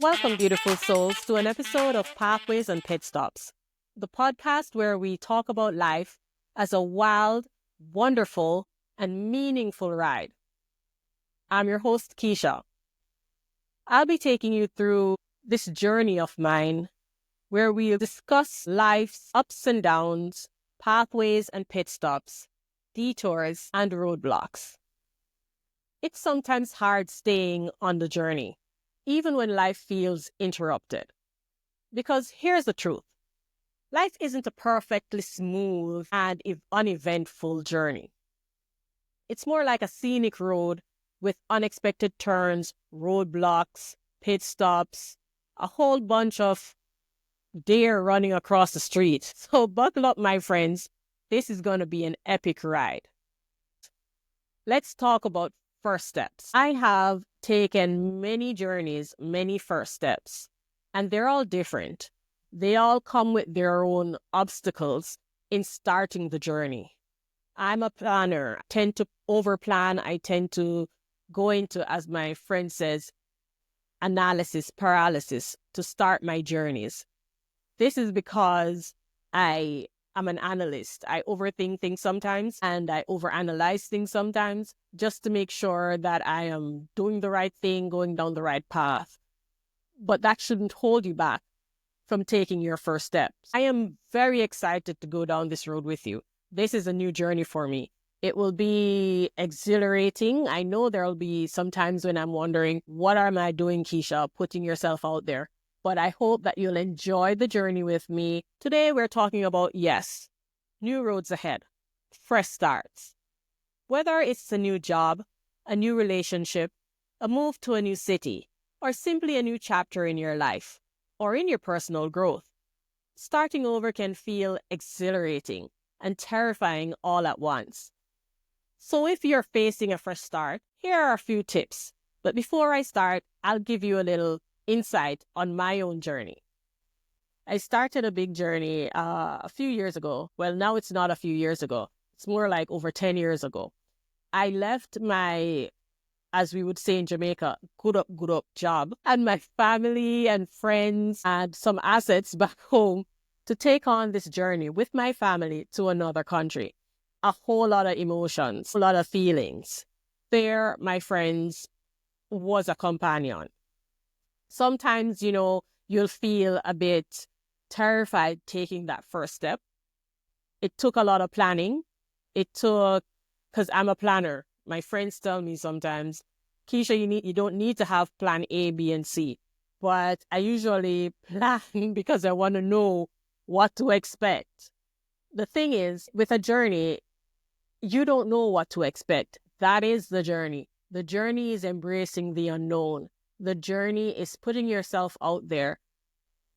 Welcome, beautiful souls, to an episode of Pathways and Pitstops, the podcast where we talk about life as a wild, wonderful, and meaningful ride. I'm your host, Keisha. I'll be taking you through this journey of mine where we'll discuss life's ups and downs, pathways and pitstops, detours and roadblocks. It's sometimes hard staying on the journey, even when life feels interrupted. Because here's the truth. Life isn't a perfectly smooth and uneventful journey. It's more like a scenic road with unexpected turns, roadblocks, pit stops, a whole bunch of deer running across the street. So buckle up, my friends. This is going to be an epic ride. Let's talk about first steps. I have taken many journeys, many first steps, and they're all different. They all come with their own obstacles in starting the journey. I'm a planner. I tend to overplan. I tend to go into, as my friend says, analysis paralysis to start my journeys. This is because I am an analyst. I overthink things sometimes and I overanalyze things sometimes just to make sure that I am doing the right thing, going down the right path. But that shouldn't hold you back from taking your first steps. I am very excited to go down this road with you. This is a new journey for me. It will be exhilarating. I know there will be some times when I'm wondering, what am I doing, Keisha, putting yourself out there? But I hope that you'll enjoy the journey with me. Today, we're talking about, yes, new roads ahead, fresh starts. Whether it's a new job, a new relationship, a move to a new city, or simply a new chapter in your life, or in your personal growth, starting over can feel exhilarating and terrifying all at once. So if you're facing a fresh start, here are a few tips. But before I start, I'll give you a little insight on my own journey. I started a big journey a few years ago. Well, now it's not a few years ago. It's more like over 10 years ago. I left my, as we would say in Jamaica, good up job and my family and friends and some assets back home to take on this journey with my family to another country. A whole lot of emotions, a lot of feelings. There, my friends, was a companion. Sometimes, you'll feel a bit terrified taking that first step. It took a lot of planning. Because I'm a planner. My friends tell me sometimes, Keisha, you don't need to have plan A, B, and C. But I usually plan because I want to know what to expect. The thing is, with a journey, you don't know what to expect. That is the journey. The journey is embracing the unknown. The journey is putting yourself out there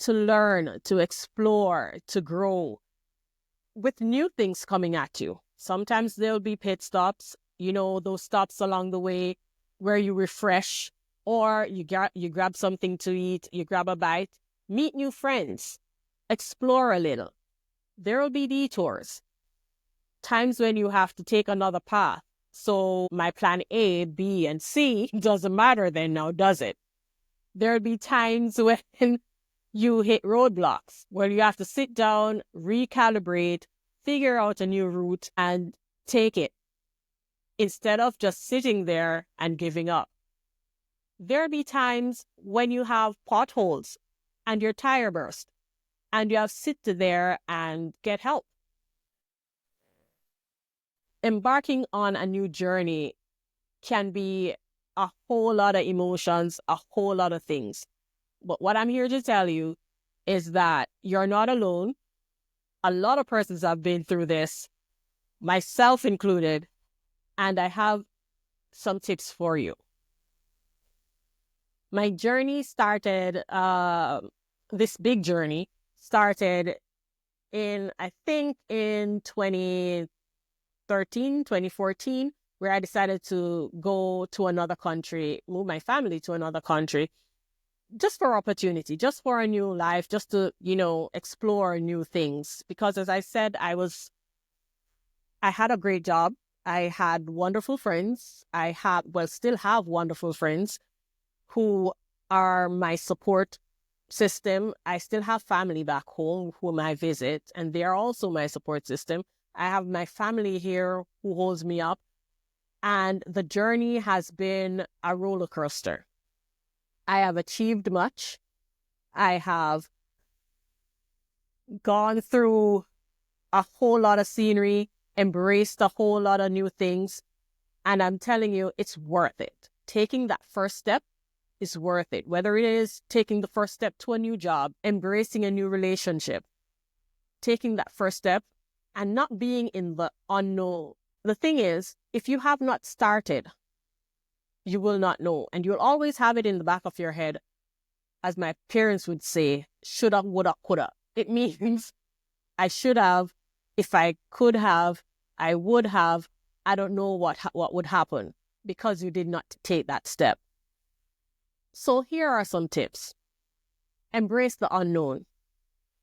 to learn, to explore, to grow with new things coming at you. Sometimes there'll be pit stops, those stops along the way where you refresh or you grab something to eat, you grab a bite, meet new friends, explore a little. There will be detours, times when you have to take another path. So my plan A, B, and C doesn't matter then now, does it? There'll be times when you hit roadblocks, where you have to sit down, recalibrate, figure out a new route, and take it, instead of just sitting there and giving up. There'll be times when you have potholes and your tire burst, and you have to sit there and get help. Embarking on a new journey can be a whole lot of emotions, a whole lot of things. But what I'm here to tell you is that you're not alone. A lot of persons have been through this, myself included, and I have some tips for you. My journey started, this big journey started in 2014, where I decided to go to another country, move my family to another country, just for opportunity, just for a new life, just to, explore new things. Because as I said, I had a great job. I had wonderful friends. Still have wonderful friends who are my support system. I still have family back home whom I visit, and they are also my support system. I have my family here who holds me up, and the journey has been a roller coaster. I have achieved much. I have gone through a whole lot of scenery, embraced a whole lot of new things, and I'm telling you, it's worth it. Taking that first step is worth it. Whether it is taking the first step to a new job, embracing a new relationship, taking that first step and not being in the unknown. The thing is, if you have not started, you will not know. And you'll always have it in the back of your head, as my parents would say, shoulda, woulda, coulda. It means I should have, if I could have, I would have, I don't know what would happen because you did not take that step. So here are some tips. Embrace the unknown.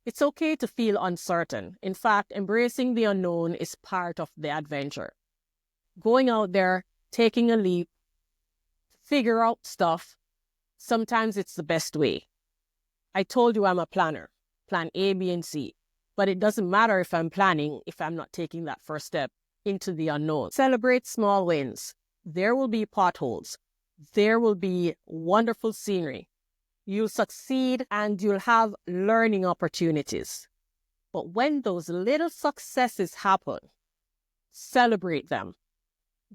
It's okay to feel uncertain. In fact, embracing the unknown is part of the adventure. Going out there, taking a leap, figure out stuff, sometimes it's the best way. I told you I'm a planner, plan A, B, and C. But it doesn't matter if I'm planning if I'm not taking that first step into the unknown. Celebrate small wins. There will be potholes. There will be wonderful scenery. You'll succeed and you'll have learning opportunities. But when those little successes happen, celebrate them.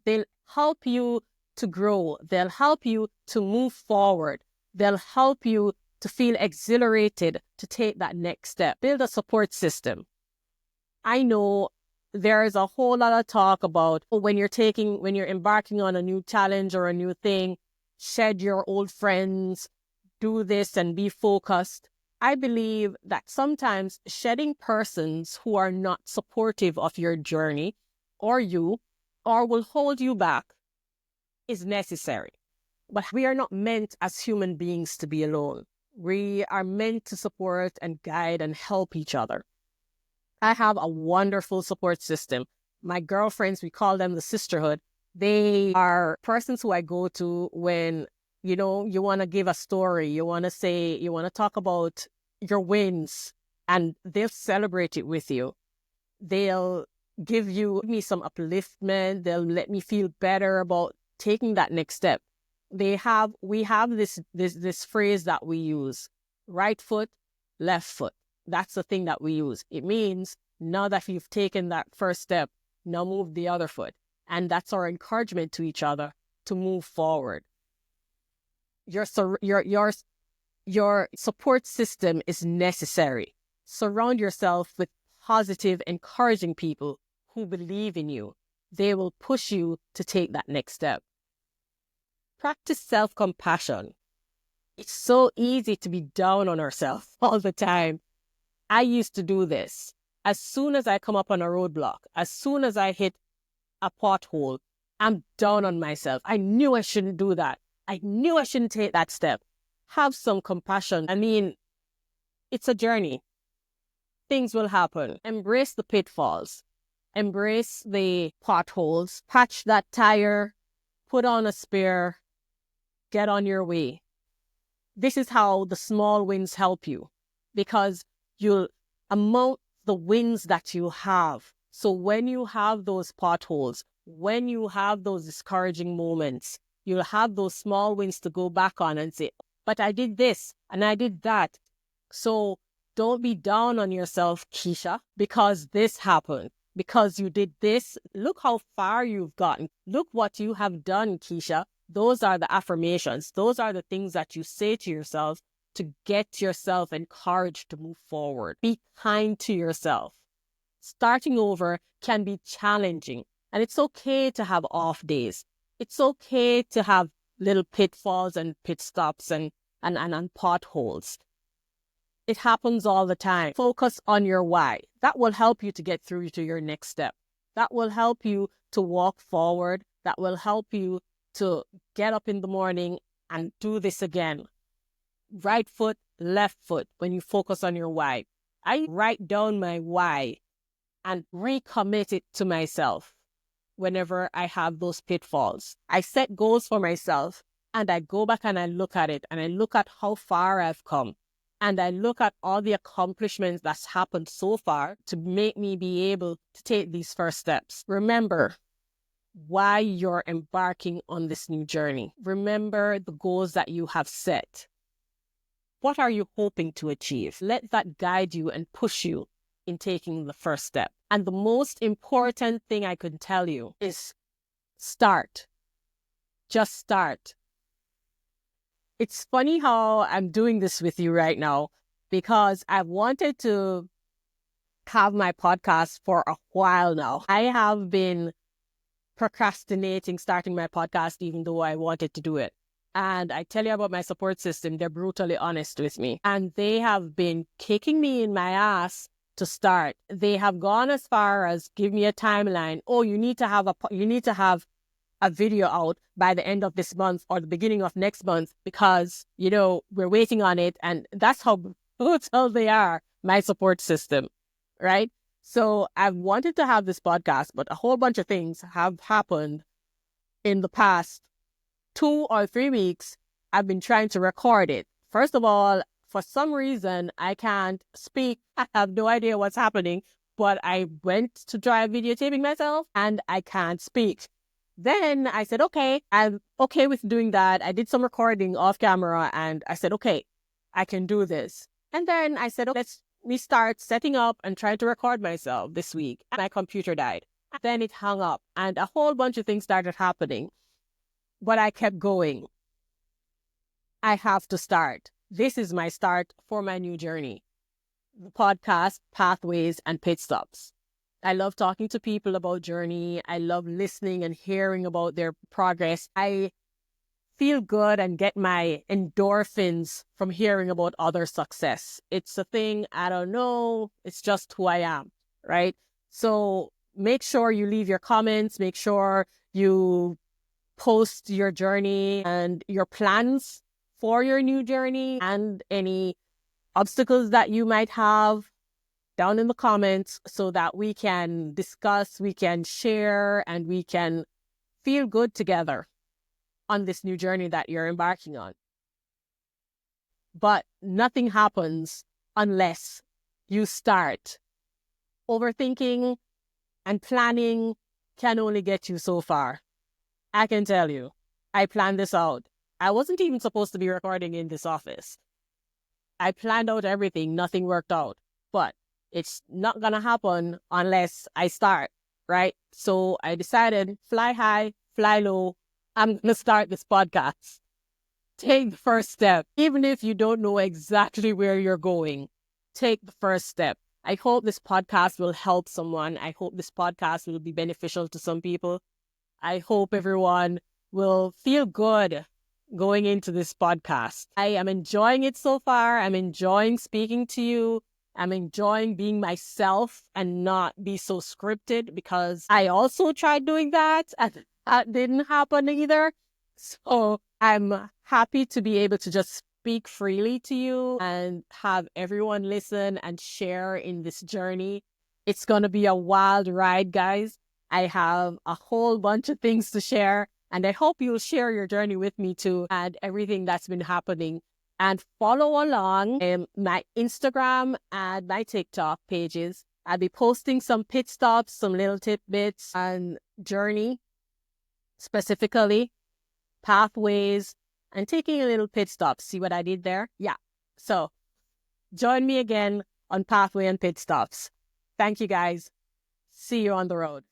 They'll help you to grow. They'll help you to move forward. They'll help you to feel exhilarated to take that next step. Build a support system. I know there is a whole lot of talk about when you're embarking on a new challenge or a new thing, shed your old friends, do this and be focused. I believe that sometimes shedding persons who are not supportive of your journey or will hold you back is necessary. But we are not meant as human beings to be alone. We are meant to support and guide and help each other. I have a wonderful support system. My girlfriends, we call them the sisterhood. They are persons who I go to when, you want to give a story, you want to talk about your wins, and they'll celebrate it with you. They'll give me some upliftment. They'll let me feel better about taking that next step. We have this phrase that we use, right foot, left foot. That's the thing that we use. It means now that you've taken that first step, now move the other foot. And that's our encouragement to each other to move forward. Your support system is necessary. Surround yourself with positive, encouraging people who believe in you. They will push you to take that next step. Practice self-compassion. It's so easy to be down on ourselves all the time. I used to do this. As soon as I come up on a roadblock, as soon as I hit a pothole, I'm down on myself. I knew I shouldn't do that. I knew I shouldn't take that step. Have some compassion. I mean, it's a journey. Things will happen. Embrace the pitfalls. Embrace the potholes. Patch that tire. Put on a spare. Get on your way. This is how the small wins help you, because you'll amount the wins that you have. So when you have those potholes, when you have those discouraging moments, you'll have those small wins to go back on and say, but I did this and I did that. So don't be down on yourself, Keisha, because this happened, because you did this. Look how far you've gotten. Look what you have done, Keisha. Those are the affirmations. Those are the things that you say to yourself to get yourself encouraged to move forward. Be kind to yourself. Starting over can be challenging, and it's okay to have off days. It's okay to have little pitfalls and pit stops and potholes. It happens all the time. Focus on your why. That will help you to get through to your next step. That will help you to walk forward. That will help you to get up in the morning and do this again. Right foot, left foot, when you focus on your why. I write down my why and recommit it to myself whenever I have those pitfalls. I set goals for myself and I go back and I look at it and I look at how far I've come and I look at all the accomplishments that's happened so far to make me be able to take these first steps. Remember why you're embarking on this new journey. Remember the goals that you have set. What are you hoping to achieve? Let that guide you and push you in taking the first step. And the most important thing I can tell you is start. Just start. It's funny how I'm doing this with you right now because I've wanted to have my podcast for a while now. I have been procrastinating starting my podcast even though I wanted to do it. And I tell you about my support system, they're brutally honest with me. And they have been kicking me in my ass to start. They have gone as far as give me a timeline. Oh, you need to have a video out by the end of this month or the beginning of next month because, we're waiting on it. And that's how brutal they are, my support system, right? So I've wanted to have this podcast, but a whole bunch of things have happened in the past 2 or 3 weeks. I've been trying to record it. First of all, for some reason, I can't speak. I have no idea what's happening, but I went to try videotaping myself and I can't speak. Then I said, okay, I'm okay with doing that. I did some recording off camera and I said, okay, I can do this. And then I said, okay, let me start setting up and trying to record myself this week. And my computer died. Then it hung up and a whole bunch of things started happening. But I kept going. I have to start. This is my start for my new journey. The podcast, Pathways and Pitstops. I love talking to people about journey. I love listening and hearing about their progress. I feel good and get my endorphins from hearing about other success. It's a thing, I don't know. It's just who I am, right? So make sure you leave your comments. Make sure you post your journey and your plans for your new journey and any obstacles that you might have down in the comments so that we can discuss, we can share, and we can feel good together on this new journey that you're embarking on. But nothing happens unless you start. Overthinking and planning can only get you so far. I can tell you, I planned this out. I wasn't even supposed to be recording in this office. I planned out everything, nothing worked out. But it's not going to happen unless I start, right? So I decided, fly high, fly low. I'm going to start this podcast. Take the first step. Even if you don't know exactly where you're going, take the first step. I hope this podcast will help someone. I hope this podcast will be beneficial to some people. I hope everyone will feel good going into this podcast. I am enjoying it so far. I'm enjoying speaking to you. I'm enjoying being myself and not be so scripted because I also tried doing that and that didn't happen either. So I'm happy to be able to just speak freely to you and have everyone listen and share in this journey. It's going to be a wild ride, guys. I have a whole bunch of things to share and I hope you'll share your journey with me too and everything that's been happening. And follow along my Instagram and my TikTok pages. I'll be posting some pit stops, some little tidbits and journey, specifically pathways, and taking a little pit stop. See what I did there? Yeah. So join me again on Pathway and Pit Stops. Thank you, guys. See you on the road.